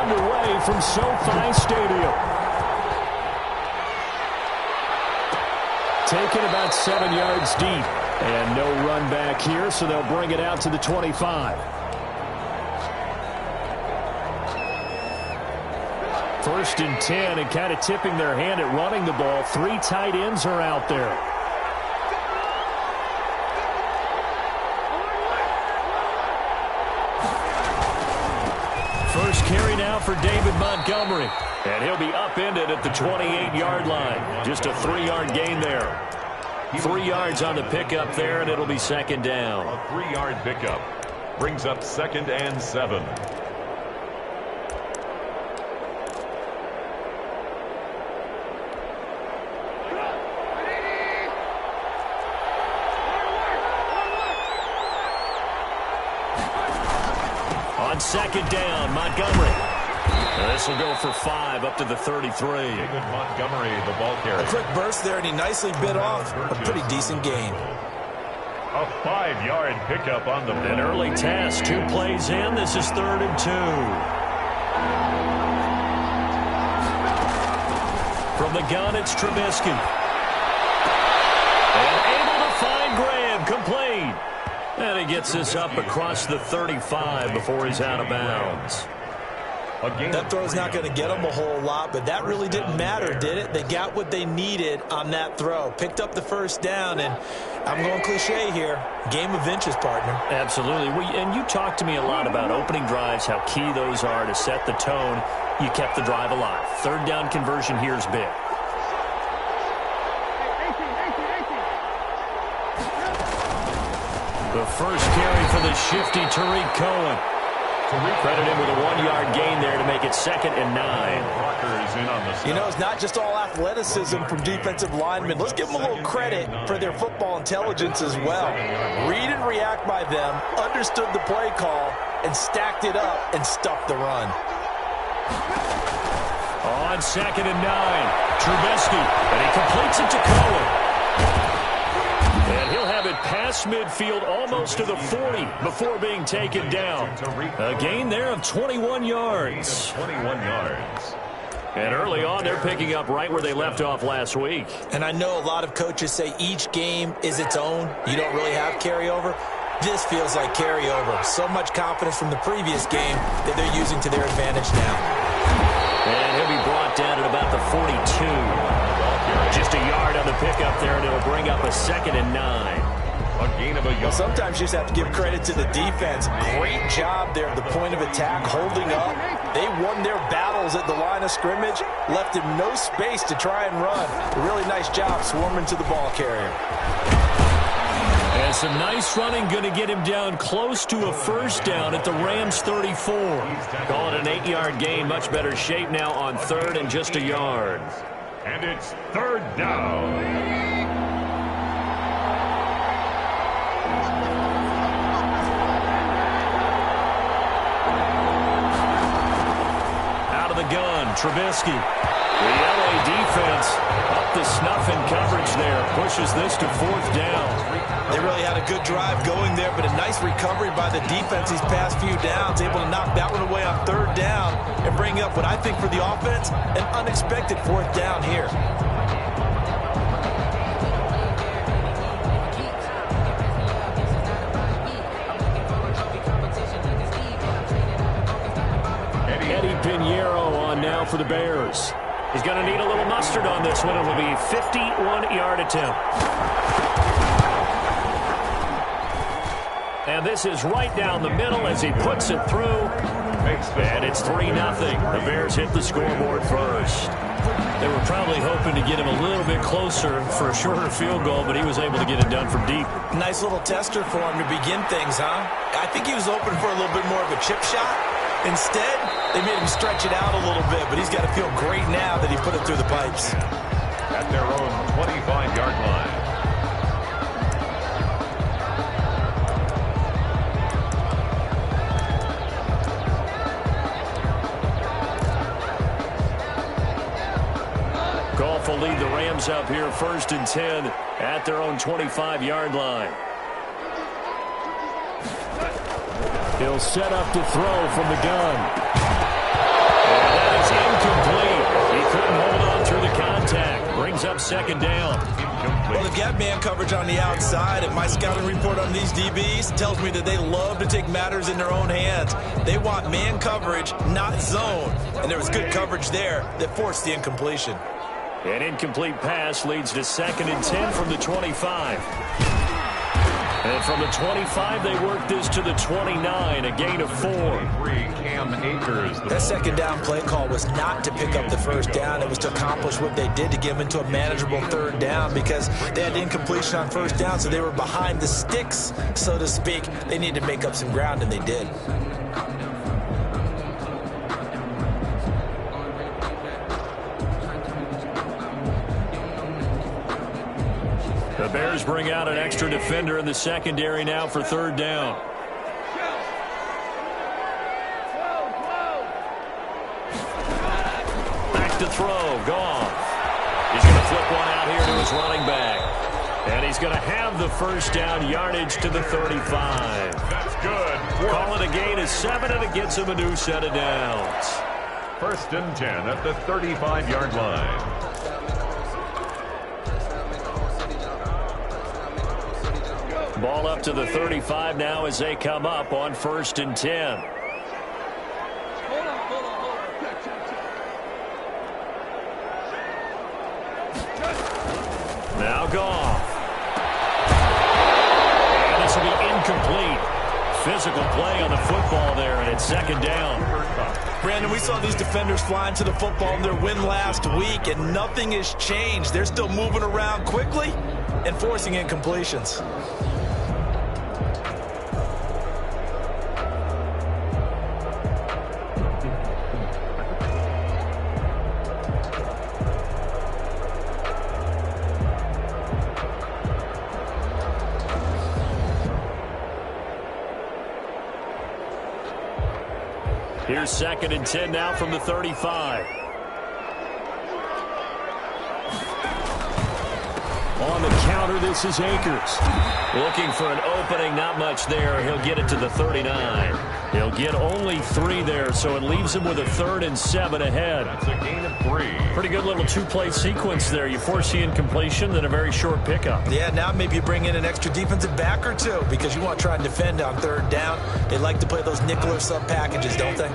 underway from SoFi Stadium. Taken about 7 yards deep. And no run back here, so they'll bring it out to the 25. First and 10, and kind of tipping their hand at running the ball. 3 tight ends are out there. First carry now for David Montgomery. And he'll be upended at the 28-yard line. Just a 3-yard gain there. 3 yards on the pickup there, and it'll be second down. A 3-yard pickup brings up 2nd and 7. On second down, Montgomery. This will go for 5 up to the 33. David Montgomery, the ball carrier. A quick burst there, and he nicely bit off a pretty decent gain. A 5-yard pickup on the An early test. 2 plays in. This is 3rd and 2. From the gun, it's Trubisky. And able to find Graham. Complete. And he gets this up across the 35 before he's out of bounds. That throw's not going to get them a whole lot, but that really didn't matter, did it? They got what they needed on that throw. Picked up the first down, and I'm going cliche here. Game of inches, partner. Absolutely. And you talked to me a lot about opening drives, how key those are to set the tone. You kept the drive alive. 3rd down conversion here is big. The first carry for the shifty Tariq Cohen. Credit him with a 1-yard gain there to make it 2nd and 9. You know, it's not just all athleticism from defensive linemen. Let's give them a little credit for their football intelligence as well. Read and react by them, understood the play call, and stacked it up and stuffed the run. On 2nd and 9, Trubisky, and he completes it to Cohen. And he'll have it past midfield almost to the 40 before being taken down. A gain there of 21 yards. 21 yards. And early on, they're picking up right where they left off last week. And I know a lot of coaches say each game is its own. You don't really have carryover. This feels like carryover. So much confidence from the previous game that they're using to their advantage now. And he'll be brought down at about the 42. Just a yard on the pickup there, and it'll bring up a 2nd and 9. A gain of a yard. Well, sometimes you just have to give credit to the defense. Great job there at the point of attack, holding up. They won their battles at the line of scrimmage, left him no space to try and run. A really nice job swarming to the ball carrier. And some nice running, going to get him down close to a first down at the Rams 34. Call it an 8-yard gain, much better shape now on 3rd and just a yard. And it's 3rd down. Out of the gun, Trubisky. The LA defense up the snuff in coverage there. Pushes this to 4th down. They really had a good drive going there, but a nice recovery by the defense these past few downs. Able to knock that one away on 3rd down and bring up what I think for the offense, an unexpected 4th down here. Eddie Pinheiro on now for the Bears. He's going to need a little mustard on this one. It will be a 51-yard attempt. And this is right down the middle as he puts it through. And it's 3-0. The Bears hit the scoreboard first. They were probably hoping to get him a little bit closer for a shorter field goal, but he was able to get it done from deep. Nice little tester for him to begin things, huh? I think he was open for a little bit more of a chip shot. Instead, they made him stretch it out a little bit, but he's got to feel great now that he put it through the pipes. At their own 25-yard line. Goff will lead the Rams up here 1st and 10 at their own 25-yard line. He'll set up to throw from the gun. couldn't hold on through the contact. Brings up second down. Well, they've got man coverage on the outside, and my scouting report on these DBs tells me that they love to take matters in their own hands. They want man coverage, not zone. And there was good coverage there that forced the incompletion. An incomplete pass leads to 2nd and 10 from the 25. And from the 25, they work this to the 29, a gain of 4. That second down play call was not to pick up the first down. It was to accomplish what they did, to get them into a manageable third down, because they had incompletion on first down, so they were behind the sticks, so to speak. They needed to make up some ground, and they did. The Bears bring out an extra defender in the secondary now for third down. Back to throw. Goff. He's going to flip one out here to his running back. And he's going to have the first down, yardage to the 35. That's good. Call it a gain of 7, and it gets him a new set of downs. 1st and 10 at the 35-yard line. Ball up to the 35 now as they come up on 1st and 10. Now Goff. And this will be incomplete. Physical play on the football there, and it's 2nd down. Brandon, we saw these defenders flying to the football in their win last week, and nothing has changed. They're still moving around quickly and forcing incompletions. Here's 2nd and 10 now from the 35. On the counter, this is Akers. Looking for an opening, not much there. He'll get it to the 39. He'll get only 3 there, so it leaves him with a 3rd and 7 ahead. That's a gain of 3. Pretty good little 2-play sequence there. You force the incompletion, then a very short pickup. Yeah, now maybe you bring in an extra defensive back or two, because you want to try and defend on 3rd down. They like to play those nickel or sub packages, don't they?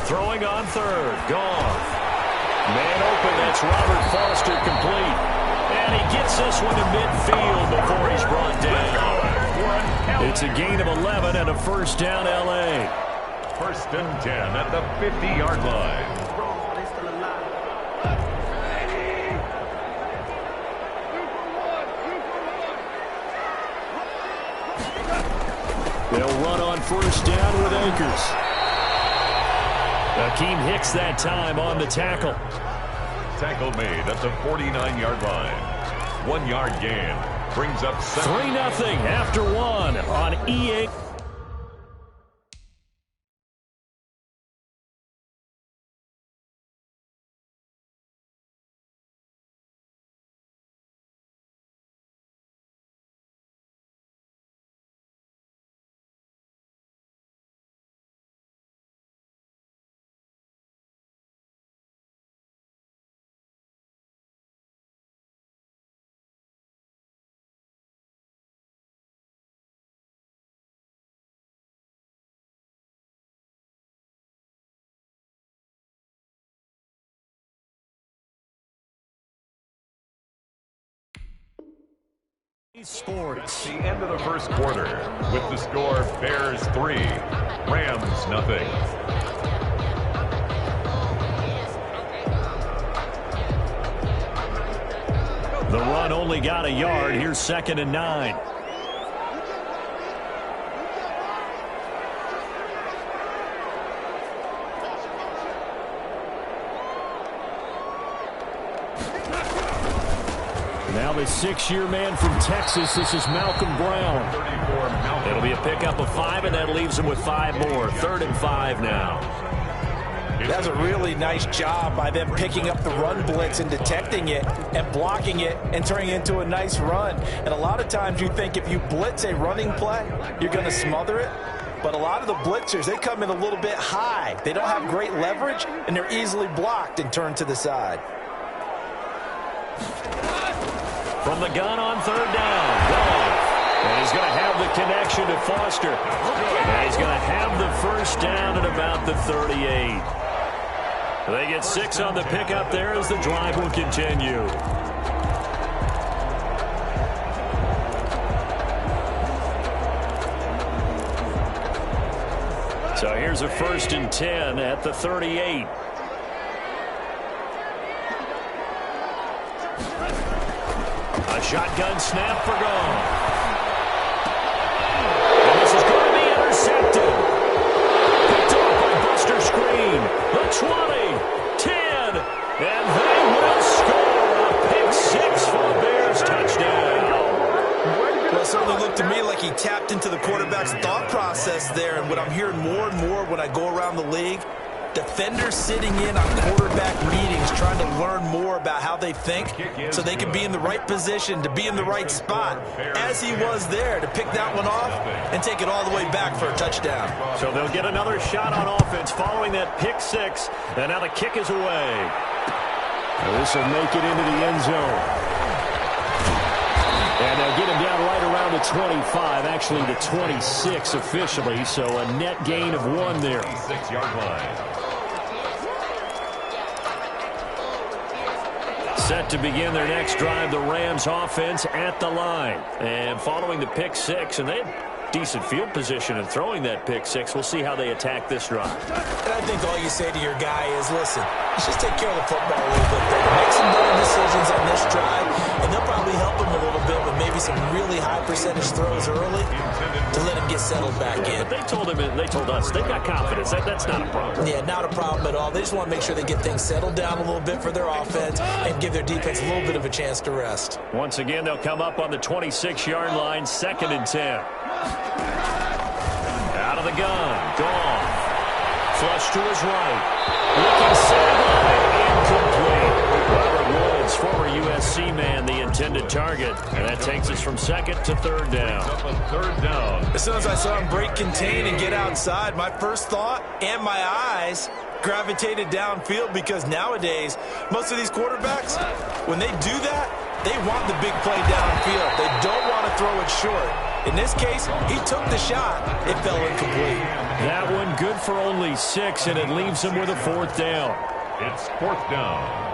Throwing on 3rd. Goff. Man open. That's Robert Foster complete. And he gets this one to midfield before he's brought down. It's a gain of 11 and a first down, L.A. 1st and 10 at the 50-yard line. They'll run on first down with Akers. Akeem Hicks that time on the tackle. Tackle made at the 49-yard line. 1-yard gain. Brings up 3-0 after 1 on EA. Sports. The end of the first quarter with the score Bears 3, Rams nothing. The run only got a yard. Here's 2nd and 9. Now the 6-year man from Texas, this is Malcolm Brown. It'll be a pickup of 5, and that leaves him with 5 more. 3rd and 5 now. That's a really nice job by them picking up the run blitz and detecting it and blocking it and turning it into a nice run. And a lot of times you think if you blitz a running play, you're going to smother it. But a lot of the blitzers, they come in a little bit high. They don't have great leverage, and they're easily blocked and turned to the side. From the gun on third down, Goff. And he's going to have the connection to Foster. And he's going to have the first down at about the 38. They get 6 on the pickup there as the drive will continue. So here's a 1st and 10 at the 38. A shotgun snap for Goff. And this is going to be intercepted. Picked off by Buster Screen. The 20, 10, and they will score a pick 6 for the Bears touchdown. Well, it certainly looked to me like he tapped into the quarterback's thought process there. And what I'm hearing more and more when I go around the league, defenders sitting in on quarterback meetings trying to learn more about how they think so they can be in the right position, to be in the right spot, as he was there to pick that one off and take it all the way back for a touchdown. So they'll get another shot on offense following that pick 6, and now the kick is away. This will make it into the end zone. And they'll get him down right around the 25, actually the 26 officially, so a net gain of 1 there. 6-yard line. Set to begin their next drive, the Rams offense at the line. And following the pick 6, and they have decent field position in throwing that pick 6. We'll see how they attack this drive. And I think all you say to your guy is, listen, let's just take care of the football a little bit better. Make some better decisions on this drive, and they'll probably help him a little bit with maybe some really high percentage throws early to let him get settled back in. But they told us they've got confidence. That's not a problem. Yeah, not a problem at all. They just want to make sure they get things settled down a little bit for their offense and give their defense a little bit of a chance to rest. Once again, they'll come up on the 26-yard line, 2nd and 10. Out of the gun, Goff. Flush to his right. Looking sideline, incomplete. Robert Woods, former USC man, the intended target. And that takes us from 2nd to 3rd down. As soon as I saw him break contain and get outside, my first thought and my eyes gravitated downfield, because nowadays, most of these quarterbacks, when they do that, they want the big play downfield. They don't want to throw it short. In this case, he took the shot. It fell incomplete. That one good for only 6, and it leaves him with a 4th down. It's 4th down.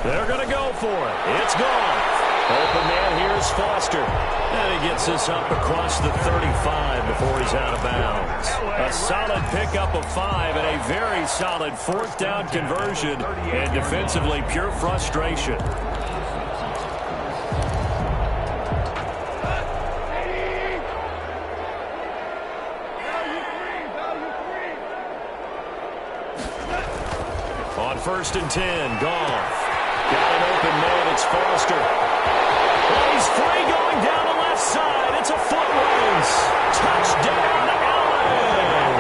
They're going to go for it. It's gone. Open man here is Foster. And he gets this up across the 35 before he's out of bounds. A solid pickup of 5 and a very solid 4th down conversion. And defensively, pure frustration. On 1st and 10, Goff. Got an open man, it's Foster. Oh, he's free going down the left side. It's a foot race. Touchdown, Allen.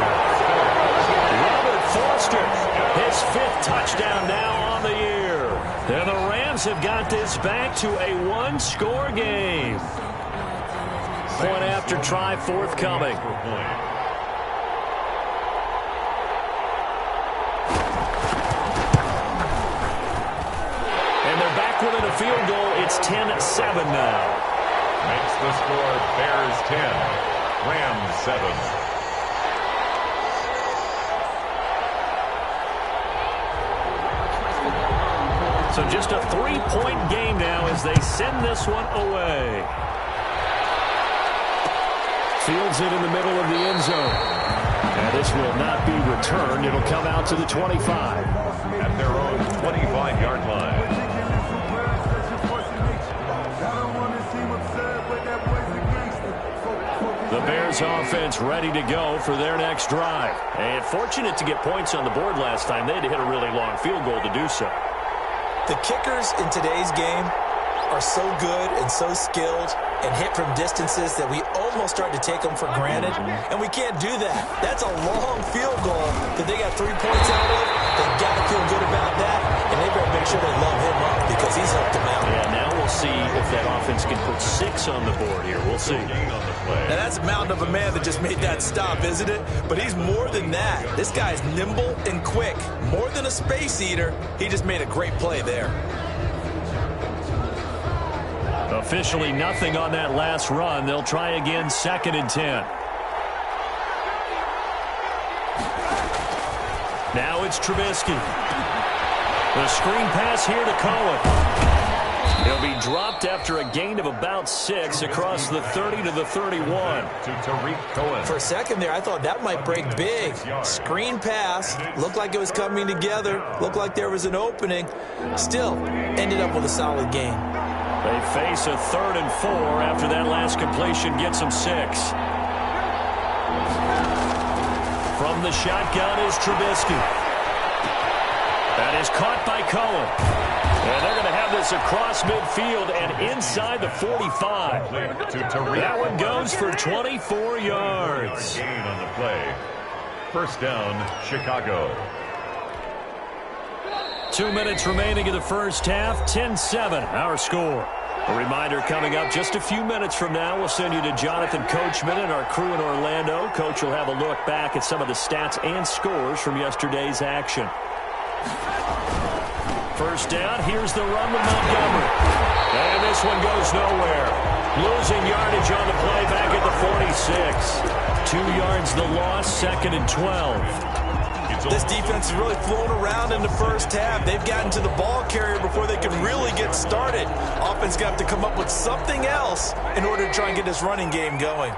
Robert Foster, his 5th touchdown now on the year. And the Rams have got this back to a 1-score game. Point after try forthcoming. Within a field goal, it's 10-7 now. Makes the score Bears 10, Rams 7. So just a 3-point game now as they send this one away. Fields it in the middle of the end zone. And this will not be returned. It'll come out to the 25. At their own 25-yard line. The Bears offense ready to go for their next drive. And fortunate to get points on the board last time. They had to hit a really long field goal to do so. The kickers in today's game are so good and so skilled and hit from distances that we almost start to take them for granted, and we can't do that. That's a long field goal that they got 3 points out of. They got to feel good about that, and they better make sure they love him up because he's helped them out. Yeah, now we'll see if that offense can put 6 on the board here. We'll see. Now, that's a mountain of a man that just made that stop, isn't it? But he's more than that. This guy's nimble and quick. More than a space eater, he just made a great play there. Officially nothing on that last run. They'll try again, 2nd and 10. Now it's Trubisky. The screen pass here to Cohen. He'll be dropped after a gain of about 6 across the 30 to the 31. For a second there, I thought that might break big. Screen pass. Looked like it was coming together. Looked like there was an opening. Still, ended up with a solid gain. They face a 3rd and 4 after that last completion gets them 6. From the shotgun is Trubisky. That is caught by Cohen. And they're going to have this across midfield and inside the 45. That one goes for 24 yards. Gain on the play. First down, Chicago. 2 minutes remaining in the first half. 10-7, our score. A reminder coming up just a few minutes from now. We'll send you to Jonathan Coachman and our crew in Orlando. Coach will have a look back at some of the stats and scores from yesterday's action. First down, here's the run with Montgomery. And this one goes nowhere. Losing yardage on the play back at the 46. 2 yards the loss, 2nd and 12. This defense is really flown around in the first half. They've gotten to the ball carrier before they can really get started. Offense got to come up with something else in order to try and get this running game going.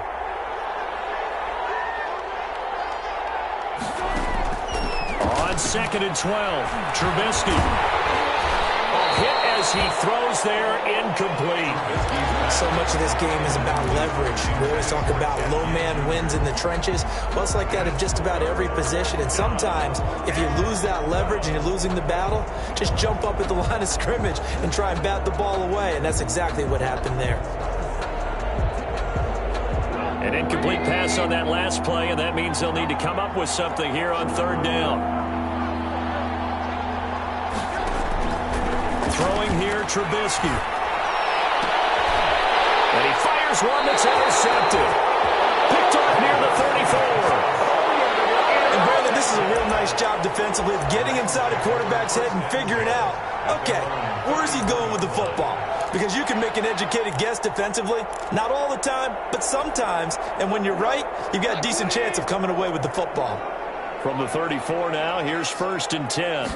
On 2nd and 12, Trubisky. Hit as he throws there, incomplete. So much of this game is about leverage. We always talk about low man wins in the trenches. Well, it's like that in just about every position. And sometimes, if you lose that leverage and you're losing the battle, just jump up at the line of scrimmage and try and bat the ball away. And that's exactly what happened there. An incomplete pass on that last play, and that means they'll need to come up with something here on 3rd down. Throwing here, Trubisky. And he fires one that's intercepted. Picked off near the 34. And Brandon, this is a real nice job defensively of getting inside a quarterback's head and figuring out, okay, where's he going with the football? Because you can make an educated guess defensively. Not all the time, but sometimes. And when you're right, you've got a decent chance of coming away with the football. From the 34 now, here's 1st and 10.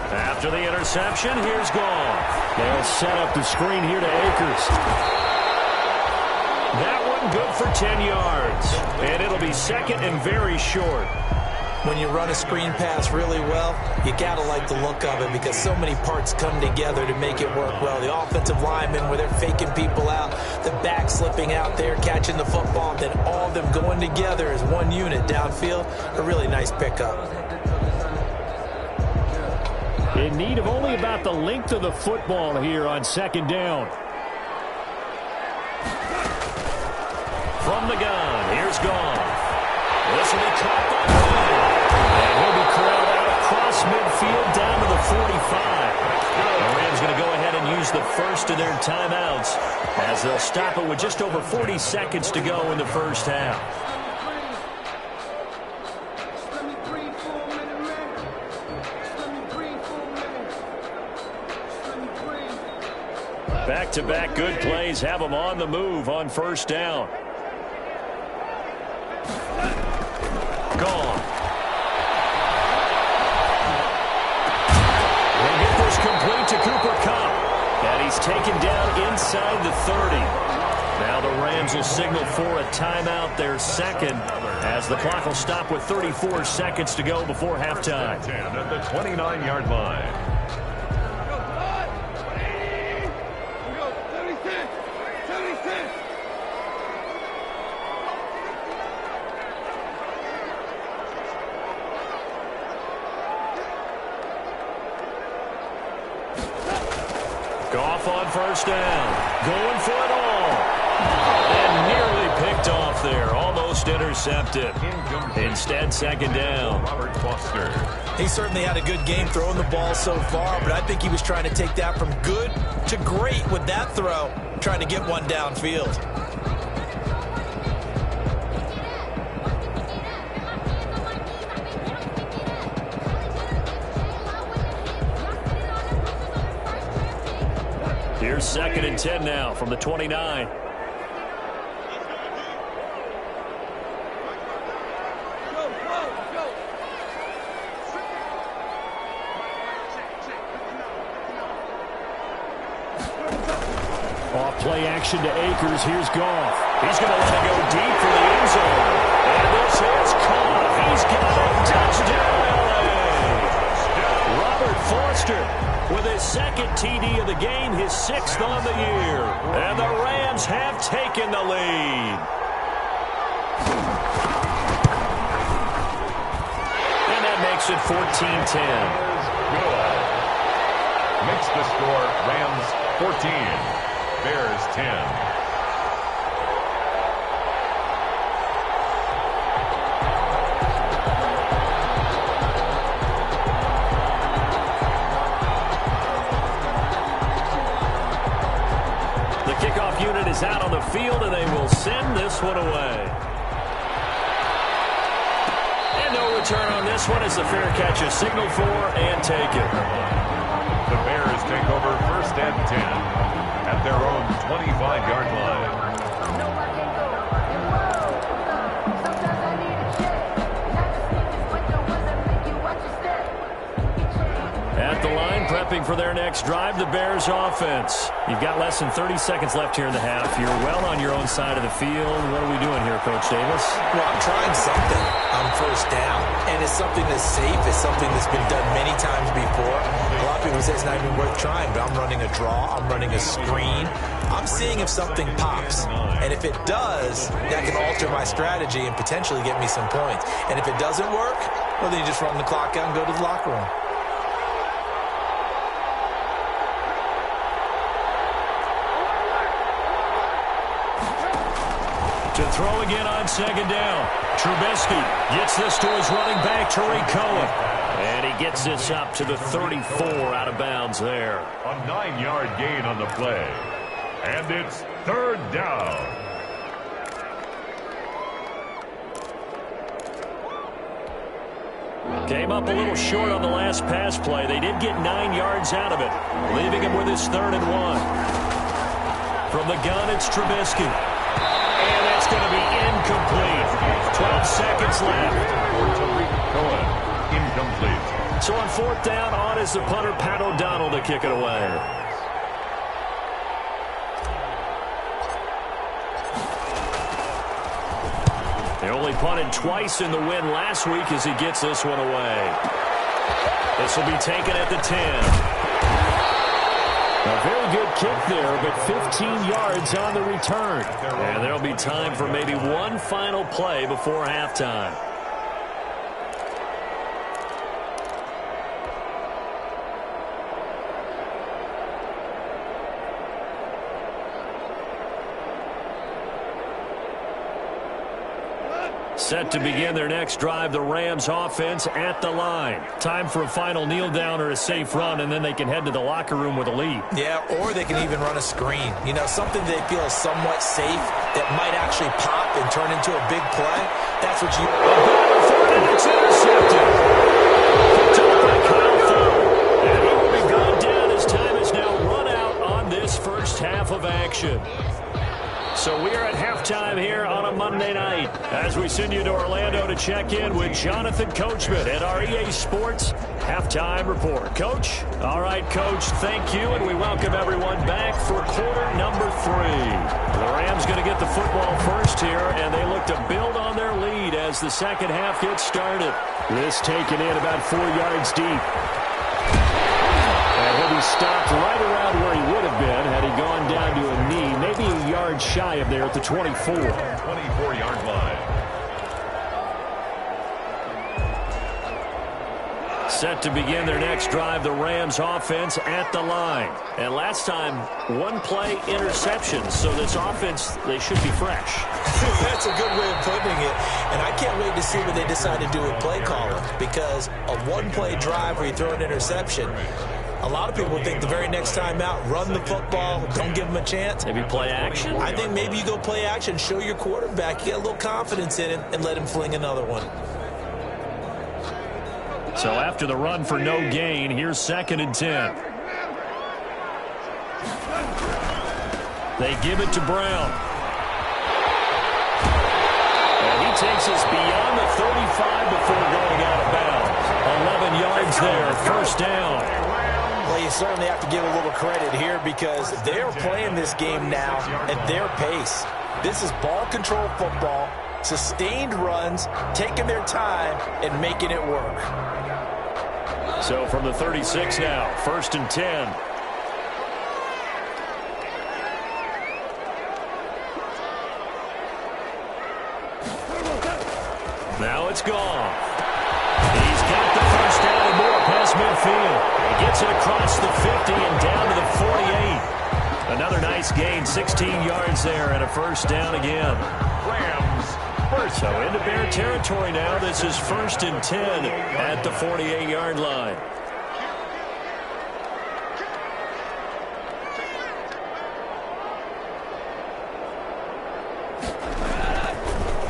After the interception, here's Gone. They'll set up the screen here to Akers. That one good for 10 yards. And it'll be 2nd and very short. When you run a screen pass really well, you got to like the look of it because so many parts come together to make it work well. The offensive linemen, where they're faking people out, the back slipping out there, catching the football, then all of them going together as one unit downfield. A really nice pickup. In need of only about the length of the football here on 2nd down. From the gun, here's Gone. This will be caught by Gone. And he'll be corralled out across midfield down to the 45. The Rams going to go ahead and use the first of their timeouts as they'll stop it with just over 40 seconds to go in the first half. Back-to-back good plays have them on the move on 1st down. Gone. They get this complete to Cooper Kupp. And he's taken down inside the 30. Now the Rams will signal for a timeout, their 2nd, as the clock will stop with 34 seconds to go before halftime. 10 at the 29-yard line. off on first down. Going for it all. And nearly picked off there. Almost intercepted. Instead, second down. Robert Foster. He certainly had a good game throwing the ball so far, but I think he was trying to take that from good to great with that throw, trying to get one downfield. Here's 2nd and 10 now from the 29. Off play action to Akers. Here's Goff. He's going to let it go deep for the end zone. And this is caught. He's got a touchdown, LA. Robert Foster with his 2nd TD of the game, his 6th on the year. And the Rams have taken the lead. And that makes it 14-10. Good. Makes the score Rams 14. Bears 10. The kickoff unit is out on the field, and they will send this one away. And no return on this one as the fair catch is signaled for and taken. The Bears take over 1st and 10. At their own 25-yard line. At the line, prepping for their next drive, the Bears offense. You've got less than 30 seconds left here in the half. You're well on your own side of the field. What are we doing here, Coach Davis? Well, I'm trying something on first down, and it's something that's safe. It's something that's been done many times before. A lot of people say it's not even worth trying, but I'm running a draw. I'm running a screen. I'm seeing if something pops, and if it does, that can alter my strategy and potentially get me some points. And if it doesn't work, well, then you just run the clock out and go to the locker room. To throw again on 2nd down. Trubisky gets this to his running back, Tariq Cohen. And he gets this up to the 34 out of bounds there. A 9-yard gain on the play. And it's 3rd down. Came up a little short on the last pass play. They did get 9 yards out of it, leaving him with his 3rd and 1. From the gun, it's Trubisky. And that's going to be incomplete. 12 seconds left. Tariq Cohen, incomplete. So on 4th down, on is the punter, Pat O'Donnell, to kick it away. They only punted twice in the win last week as he gets this one away. This will be taken at the 10. A very good kick there, but 15 yards on the return. And there'll be time for maybe one final play before halftime. Set to begin their next drive, the Rams offense at the line. Time for a final kneel down or a safe run, and then they can head to the locker room with a lead. Yeah, or they can even run a screen. You know, something they feel is somewhat safe that might actually pop and turn into a big play. That's what you... And it's intercepted. Picked up by Kyle Fuller. And he will be gone down as time is now run out on this first half of action. So we are at halftime here on a Monday night as we send you to Orlando to check in with Jonathan Coachman at our EA Sports Halftime Report. Coach? All right, Coach, thank you, and we welcome everyone back for quarter number 3. The Rams going to get the football first here, and they look to build on their lead as the second half gets started. This taken in about 4 yards deep. And he'll be stopped right around where he would have been had he gone down to a knee, maybe a yard shy of there at the 24. 24-yard line. Set to begin their next drive, the Rams offense at the line. And last time, one play interception. So this offense, they should be fresh. That's a good way of putting it. And I can't wait to see what they decide to do with play calling. Because a one-play drive where you throw an interception, a lot of people think the very next time out, run the football, don't give them a chance. Maybe play action? I think maybe you go play action, show your quarterback, you get a little confidence in him, and let him fling another one. So after the run for no gain, here's 2nd and 10. They give it to Brown. And he takes us beyond the 35 before going out of bounds. 11 yards there, first down. Well, you certainly have to give a little credit here because they're playing this game now at their pace. This is ball control football, sustained runs, taking their time, and making it work. So from the 36 now, 1st and 10. Now it's gone. He's got the first down and more past midfield. He gets it across the 50 and down to the 48. Another nice gain, 16 yards there and a first down again. Rams. So into Bear territory now. This is 1st and 10 at the 48-yard line.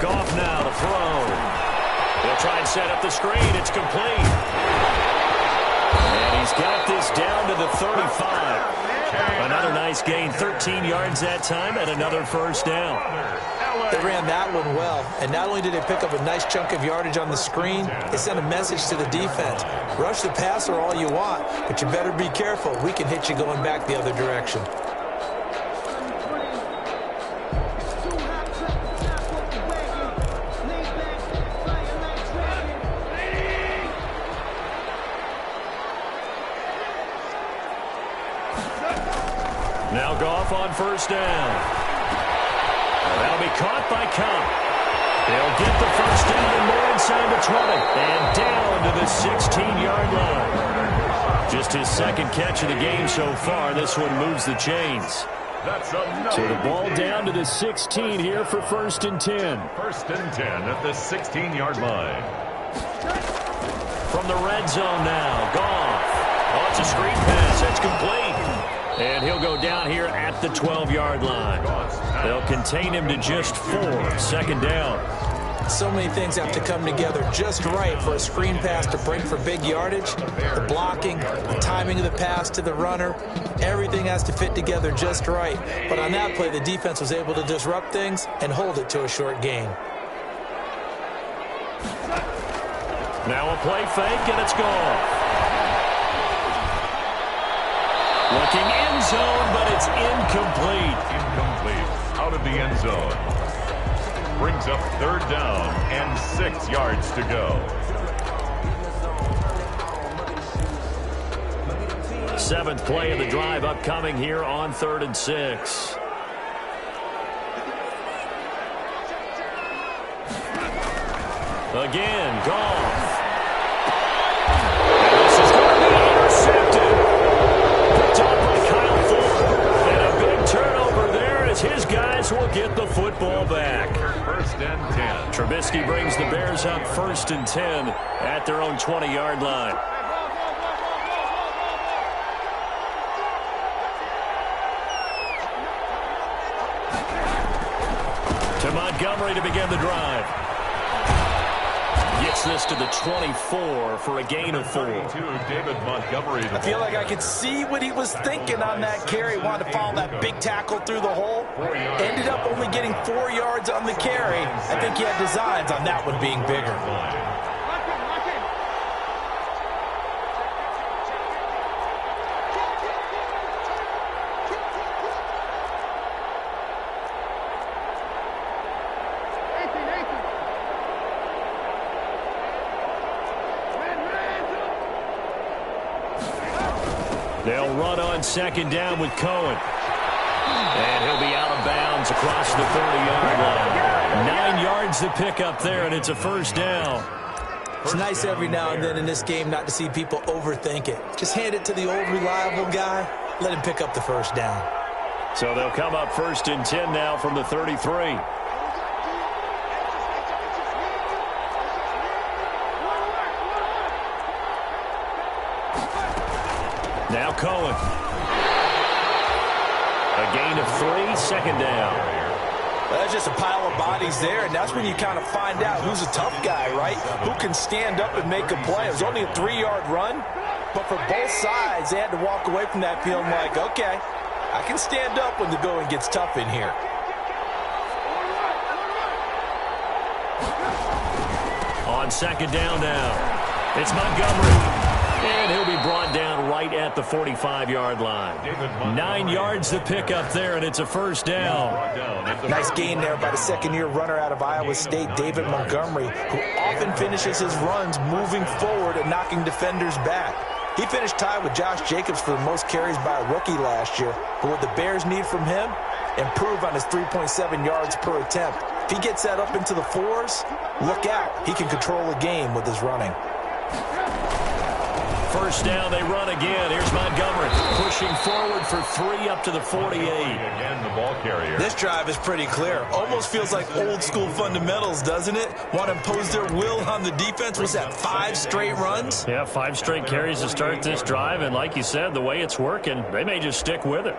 Goff now to throw. He'll try and set up the screen. It's complete. And he's got this down to the 35. Another nice gain, 13 yards that time, and another first down. They ran that one well, and not only did they pick up a nice chunk of yardage on the screen, they sent a message to the defense. Rush the passer all you want, but you better be careful. We can hit you going back the other direction. Now Goff on first down. That'll be caught by Cobb. They'll get the first down and more inside the 20. And down to the 16-yard line. Just his 2nd catch of the game so far. This one moves the chains. So the ball down to the 16 here for 1st and 10. 1st and 10 at the 16-yard line. From the red zone now, Goff. Oh, it's a screen pass. That's complete. And he'll go down here at the 12-yard line. They'll contain him to just 4. 2nd down. So many things have to come together just right for a screen pass to break for big yardage. The blocking, the timing of the pass to the runner, everything has to fit together just right. But on that play, the defense was able to disrupt things and hold it to a short gain. Now a play fake, and it's gone. Looking end zone, but it's incomplete. Incomplete. Out of the end zone. Brings up 3rd down and 6 yards to go. 7th play of the drive upcoming here on 3rd and 6. Again, Goff. And this is going to be intercepted. Picked up by Kyle Ford. And a big turnover there as his guys will get the football back. 1st and 10. Trubisky brings the Bears up 1st and 10 at their own 20-yard line. To Montgomery to begin the drive. Gets this to the 24 for a gain of 4. David Montgomery. I feel like I could see what he was thinking on that carry. Wanted to follow that big tackle through the hole. Ended up only getting 4 yards on the carry. I think he had designs on that one being bigger. They'll run on 2nd down with Cohen. And he'll be out of bounds across the 30-yard line. 9 yards to pick up there, and it's a first down. It's nice every now and then in this game not to see people overthink it. Just hand it to the old reliable guy, let him pick up the first down. So they'll come up 1st and 10 now from the 33. Now Cohen. A gain of 3, second down. Well, there's just a pile of bodies there, and that's when you kind of find out who's a tough guy, right? Who can stand up and make a play. It was only a 3-yard run, but for both sides, they had to walk away from that feeling like, okay, I can stand up when the going gets tough in here. On second down now, it's Montgomery. And he'll be brought down right at the 45-yard line. 9 yards to pick up there, and it's a first down. Nice gain there by the second-year runner out of Iowa State, David Montgomery, who often finishes his runs moving forward and knocking defenders back. He finished tied with Josh Jacobs for the most carries by a rookie last year. But what the Bears need from him, improve on his 3.7 yards per attempt. If he gets that up into the 4s, look out. He can control the game with his running. First down, they run again. Here's Montgomery pushing forward for 3 up to the 48. Again, the ball carrier. This drive is pretty clear. Almost feels like old school fundamentals, doesn't it? Want to impose their will on the defense. Was that 5 straight runs? Yeah, 5 straight carries to start this drive. And like you said, the way it's working, they may just stick with it.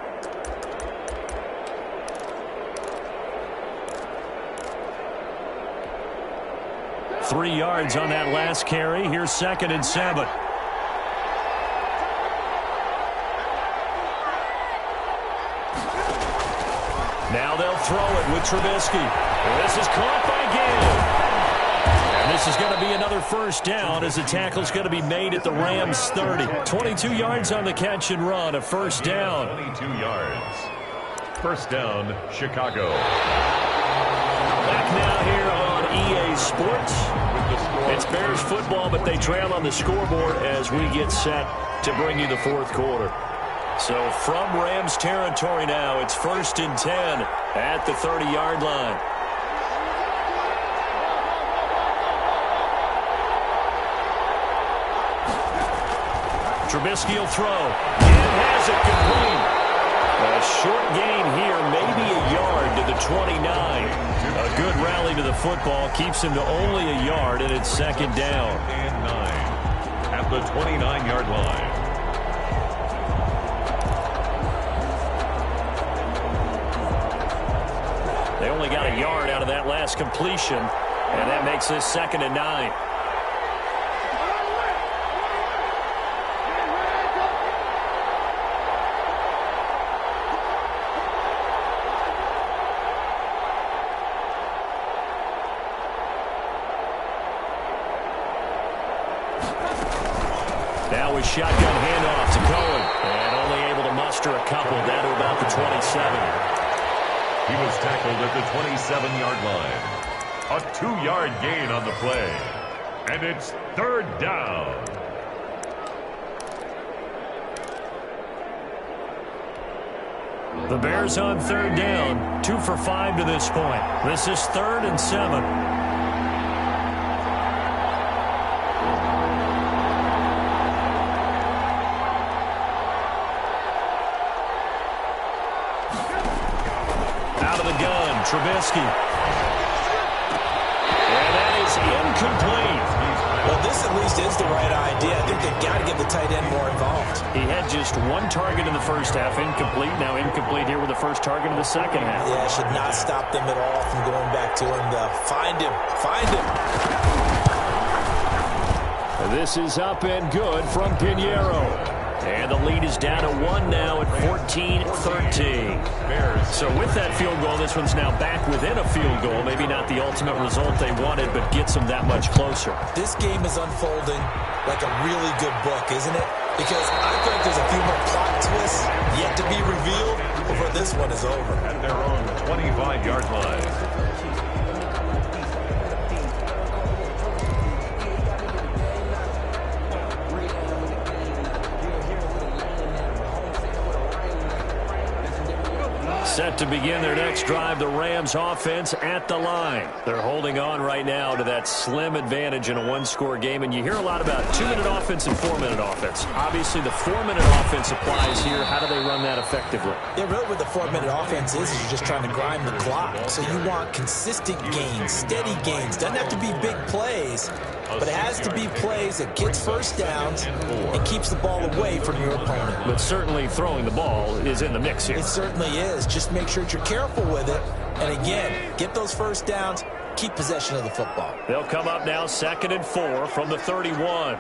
Three yards on that last carry. Here's 2nd and 7. Now they'll throw it with Trubisky. This is caught by Gill. And this is going to be another first down as the tackle's going to be made at the Rams' 30. 22 yards on the catch and run, a first down. 22 yards. First down, Chicago. Back now here on EA Sports. It's Bears football, but they trail on the scoreboard as we get set to bring you the fourth quarter. So from Rams territory now, it's 1st and 10 at the 30-yard line. Trubisky will throw. And has it complete. A short gain here, maybe a yard to the 29. A good rally to the football keeps him to only a yard, and it's 2nd down. And 9 at the 29-yard line. They only got a yard out of that last completion, and that makes this 2nd and 9. Now with shotgun handoff to Cohen, and only able to muster a couple down to about the 27. He was tackled at the 27-yard line. A 2-yard gain on the play. And it's 3rd down. The Bears on 3rd down. 2 for 5 to this point. This is 3rd and 7. Trubisky. And that is incomplete. Well, this at least is the right idea. I think they've got to get the tight end more involved. He had just 1 target in the first half, incomplete. Now incomplete here with the first target of the second half. Yeah, it should not stop them at all from going back to him. Find him. Find him. This is up and good from Pinheiro. And the lead is down to 1 now at 14-13. So with that field goal, this one's now back within a field goal. Maybe not the ultimate result they wanted, but gets them that much closer. This game is unfolding like a really good book, isn't it? Because I think there's a few more plot twists yet to be revealed before this one is over. At their own 25-yard line. Set to begin their next drive, the Rams offense at the line. They're holding on right now to that slim advantage in a one-score game, and you hear a lot about 2-minute offense and 4-minute offense. Obviously, the 4-minute offense applies here. How do they run that effectively? Yeah, really what the 4-minute offense is you're just trying to grind the clock. So you want consistent gains, steady gains. Doesn't have to be big plays, but it has to be plays that gets first downs and keeps the ball away from your opponent. But certainly throwing the ball is in the mix here. It certainly is. Just make sure that you're careful with it. And again, get those first downs, keep possession of the football. They'll come up now 2nd and 4 from the 31.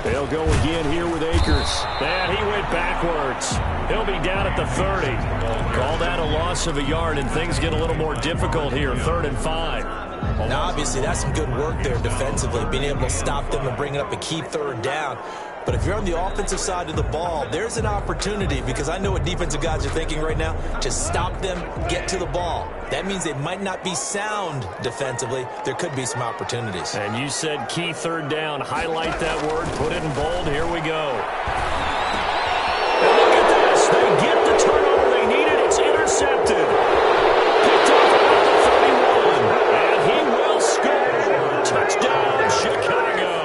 They'll go again here with Akers. And he went backwards. He'll be down at the 30. Call that a loss of a yard, and things get a little more difficult here, 3rd and 5. Now, obviously, that's some good work there defensively, being able to stop them and bring it up a key 3rd down. But if you're on the offensive side of the ball, there's an opportunity, because I know what defensive guys are thinking right now, to stop them, get to the ball. That means they might not be sound defensively. There could be some opportunities. And you said key 3rd down. Highlight that word. Put it in bold. Here we go. And look at this. They get the turnover they needed. It's intercepted. Picked off around the 31. And he will score. Touchdown, Chicago.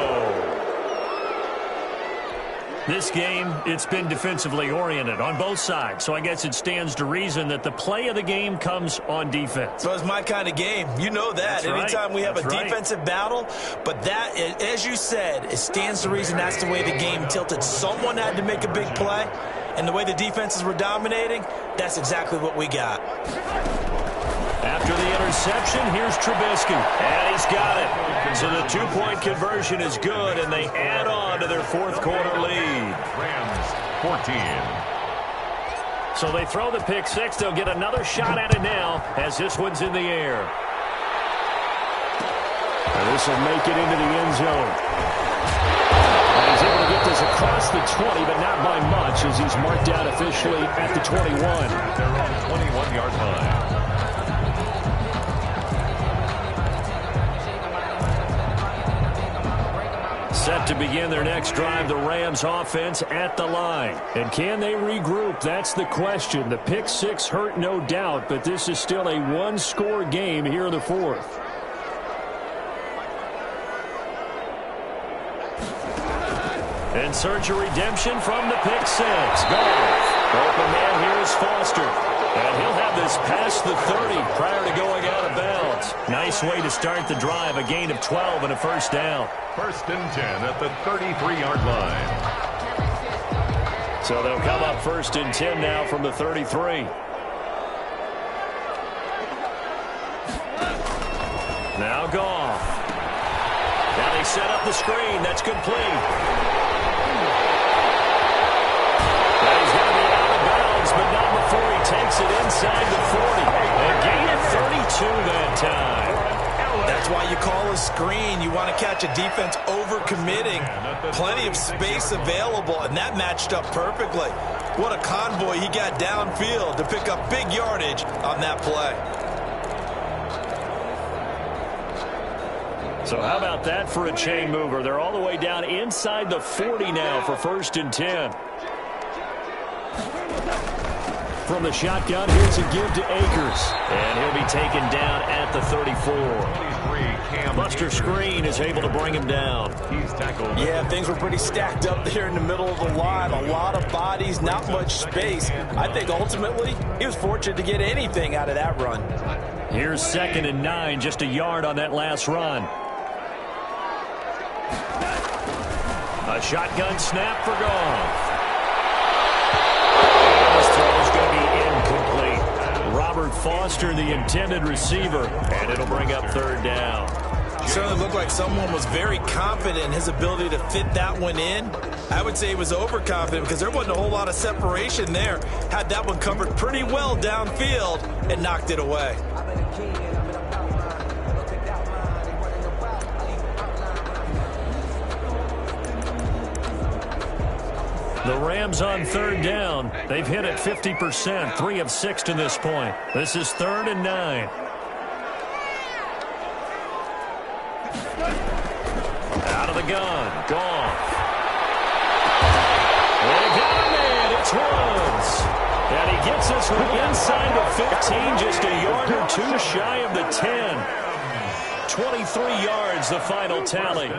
This game, it's been defensively oriented on both sides, so I guess it stands to reason that the play of the game comes on defense. So it's my kind of game. You know that. That's right. Anytime we have a defensive battle, but that, as you said, it stands to reason that's the way the game tilted. Someone had to make a big play, and the way the defenses were dominating, that's exactly what we got. After the interception, here's Trubisky, and he's got it. So the 2-point conversion is good, and they add on to their 4th quarter lead. Rams 14. So they throw the pick 6. They'll get another shot at it now as this one's in the air. And this will make it into the end zone. And he's able to get this across the 20, but not by much, as he's marked out officially at the 21. They're on the 21-yard line. Set to begin their next drive, the Rams offense at the line. And can they regroup? That's the question. The pick 6 hurt, no doubt, but this is still a one-score game here in the 4th. In search of redemption from the pick 6. Goff. Open man here is Foster. And he'll have this past the 30 prior to going out of bounds. Nice way to start the drive, a gain of 12 and a 1st down. 1st and 10 at the 33-yard line. So they'll come up 1st and 10 now from the 33. Now Goff. Now they set up the screen. That's complete. Now he's going to be out of bounds, but not before he takes it inside the 40. A gain of 32 that time. That's why you call a screen. You want to catch a defense overcommitting. Plenty of space available, and that matched up perfectly. What a convoy he got downfield to pick up big yardage on that play. So how about that for a chain mover? They're all the way down inside the 40 now for 1st and 10. From the shotgun, here's a give to Akers. And he'll be taken down at the 34. Buster Screen is able to bring him down. He's tackled. Yeah, things were pretty stacked up there in the middle of the line. A lot of bodies, not much space. I think ultimately he was fortunate to get anything out of that run. Here's 2nd and 9, just a yard on that last run. A shotgun snap for Goff. This throw is going to be incomplete. Robert Foster, the intended receiver, and it'll bring up 3rd down. Certainly looked like someone was very confident in his ability to fit that one in. I would say he was overconfident because there wasn't a whole lot of separation there. Had that one covered pretty well downfield and knocked it away. The Rams on third down. They've hit it 50%, 3 of 6 to this point. This is 3rd and 9. Out of the gun. Goff. They got a man. It's Woods. And he gets this one inside the 15, just a yard or two shy of the 10. 23 yards, the final tally. 10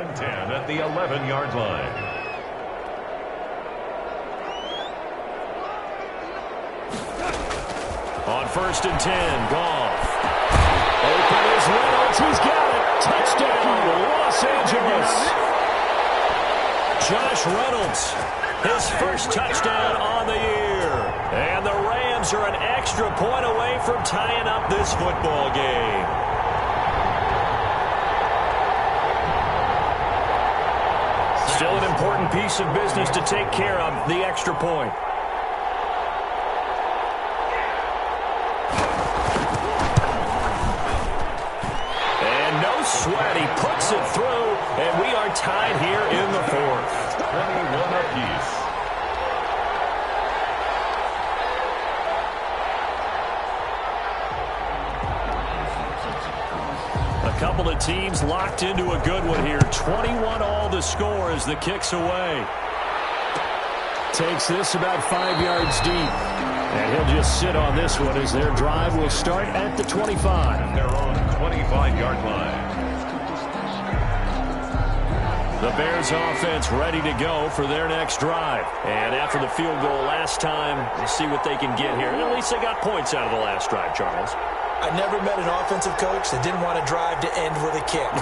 at the 11-yard line. On 1st and 10, Goff. Open is Reynolds. He's got it. Touchdown, Los Angeles. Josh Reynolds, his first touchdown on the year. And the Rams are an extra point away from tying up this football game. Still an important piece of business to take care of, the extra point. Sweat, he puts it through, and we are tied here in the 4th. 21 apiece. A couple of teams locked into a good one here. 21 all to score as the kick's away. Takes this about 5 yards deep. And he'll just sit on this one as their drive will start at the 25. Their own 25-yard line. The Bears offense ready to go for their next drive. And after the field goal last time, we'll see what they can get here. And at least they got points out of the last drive, Charles. I never met an offensive coach that didn't want to drive to end with a kick.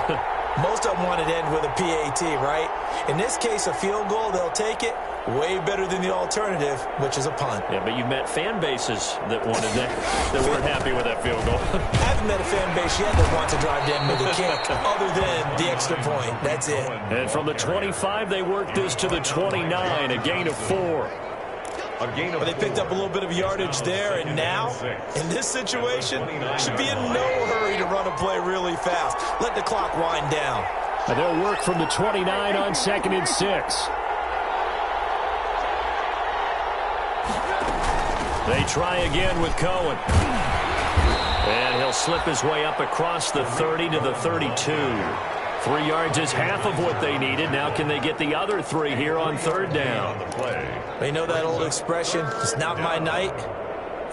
Most of them wanted to end with a PAT, right? In this case, a field goal, they'll take it. Way better than the alternative, which is a punt. Yeah, but you met fan bases that wanted that, that weren't happy with that field goal. I haven't met a fan base yet that wants to drive to end with a kick, other than the extra point. That's it. And from the 25, they worked this to the 29, a gain of 4. But they picked up a little bit of yardage there, and now, in this situation, should be in no hurry to run a play really fast. Let the clock wind down. And they'll work from the 29 on 2nd and 6. They try again with Cohen. And he'll slip his way up across the 30 to the 32. 3 yards is half of what they needed. Now can they get the other 3 here on 3rd down? They know that old expression, it's not my night.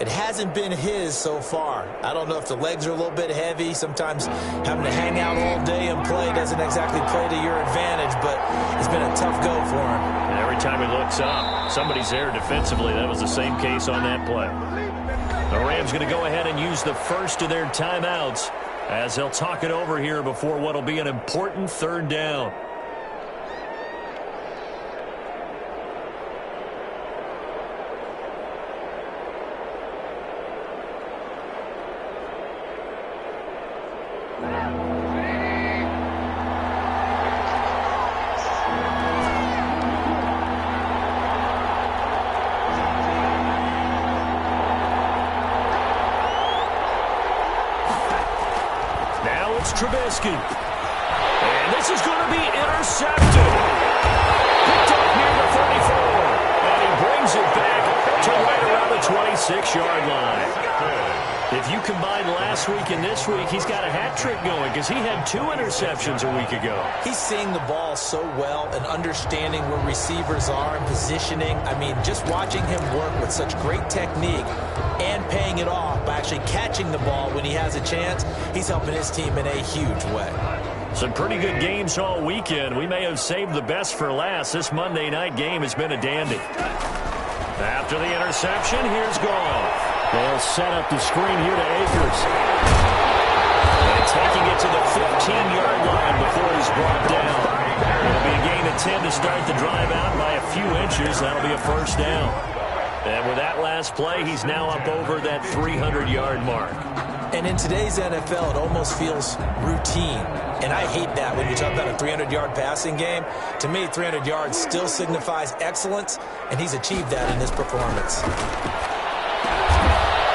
It hasn't been his so far. I don't know if the legs are a little bit heavy. Sometimes having to hang out all day and play doesn't exactly play to your advantage, but it's been a tough go for him. And every time he looks up, somebody's there defensively. That was the same case on that play. The Rams going to go ahead and use the first of their timeouts as they'll talk it over here before what will be an important 3rd down. Trubisky. And this is going to be intercepted. Picked up near the 34. And he brings it back to right around the 26-yard line. If you combine last week and this week, he's got a hat trick going because he had 2 interceptions a week ago. He's seeing the ball so well and understanding where receivers are and positioning. I mean, just watching him work with such great technique and paying it off by actually catching the ball when he has a chance, he's helping his team in a huge way. Some pretty good games all weekend. We may have saved the best for last. This Monday night game has been a dandy. After the interception, here's Goff. They'll set up the screen here to Akers. And taking it to the 15-yard line before he's brought down. It'll be a gain of 10 to start the drive out by a few inches. That'll be a 1st down. And with that last play, he's now up over that 300-yard mark. And in today's NFL, it almost feels routine. And I hate that when you talk about a 300-yard passing game. To me, 300 yards still signifies excellence, and he's achieved that in this performance.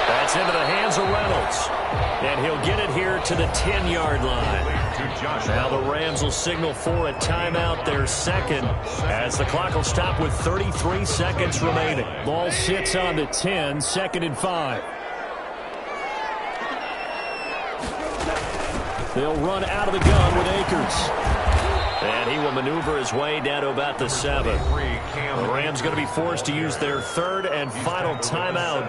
That's into the hands of Reynolds. And he'll get it here to the 10-yard line. Now the Rams will signal for a timeout, their second, as the clock will stop with 33 seconds remaining. Ball sits on the 10, 2nd and 5. They'll run out of the gun with Akers. And he will maneuver his way down to about the 7. The Rams going to be forced to use their 3rd and final timeout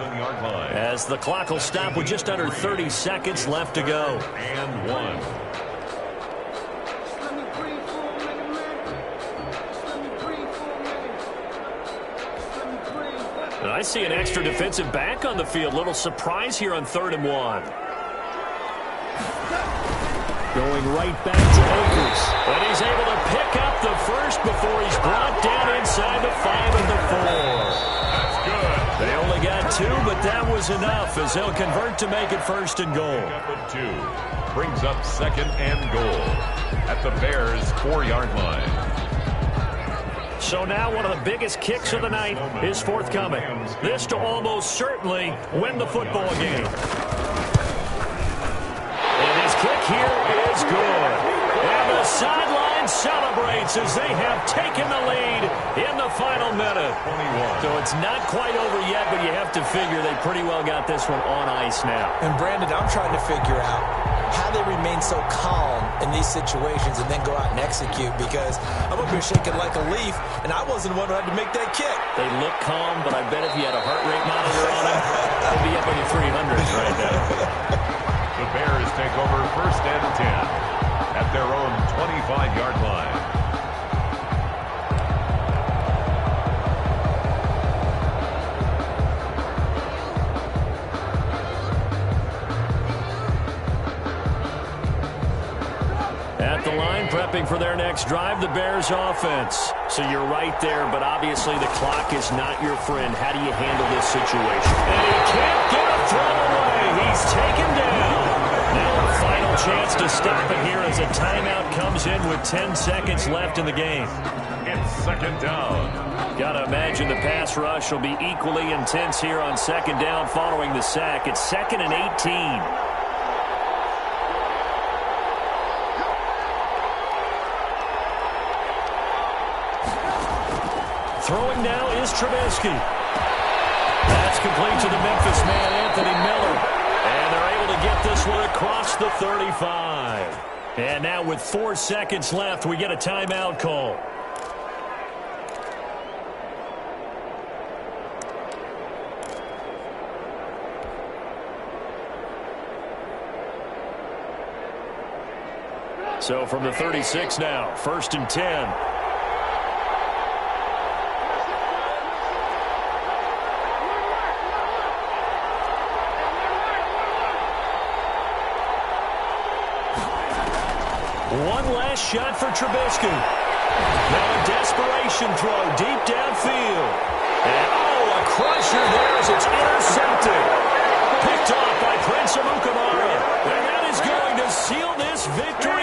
as the clock will stop with just under 30 seconds left to go. And 1. And I see an extra defensive back on the field. Little surprise here on 3rd and 1. Going right back to Akers. And he's able to pick up the first before he's brought down inside the 5 and the 4. That's good. They only got 2, but that was enough as they'll convert to make it 1st and goal. Up at 2. Brings up 2nd and goal at the Bears' 4-yard line. So now one of the biggest kicks of the night is forthcoming. This to almost certainly win the football game. And his kick here is good. And the sideline celebrates as they have taken the lead in the final minute. 21. So it's not quite over yet, but you have to figure they pretty well got this one on ice now. And Brandon, I'm trying to figure out how they remain so calm in these situations and then go out and execute, because I'm up here shaking like a leaf, and I wasn't the one who had to make that kick. They look calm, but I bet if you had a heart rate monitor on them, they'd be up in the 300s right now. The Bears take over 1st and 10 at their own 25-yard line. At the line, prepping for their next drive, the Bears offense. So you're right there, but obviously the clock is not your friend. How do you handle this situation? And he can't get a throw away. He's taken down. Now a final chance to stop it here as a timeout comes in with 10 seconds left in the game. It's 2nd down. Got to imagine the pass rush will be equally intense here on 2nd down following the sack. It's 2nd and 18. Throwing now is Trubisky. That's complete to the Memphis man, Anthony Miller. And they're able to get this one across the 35. And now with 4 seconds left, we get a timeout call. So from the 36 now, 1st and 10. One last shot for Trubisky. Now a desperation throw deep downfield. And a crusher there as it's intercepted. Picked off by Prince Amukamara. And that is going to seal this victory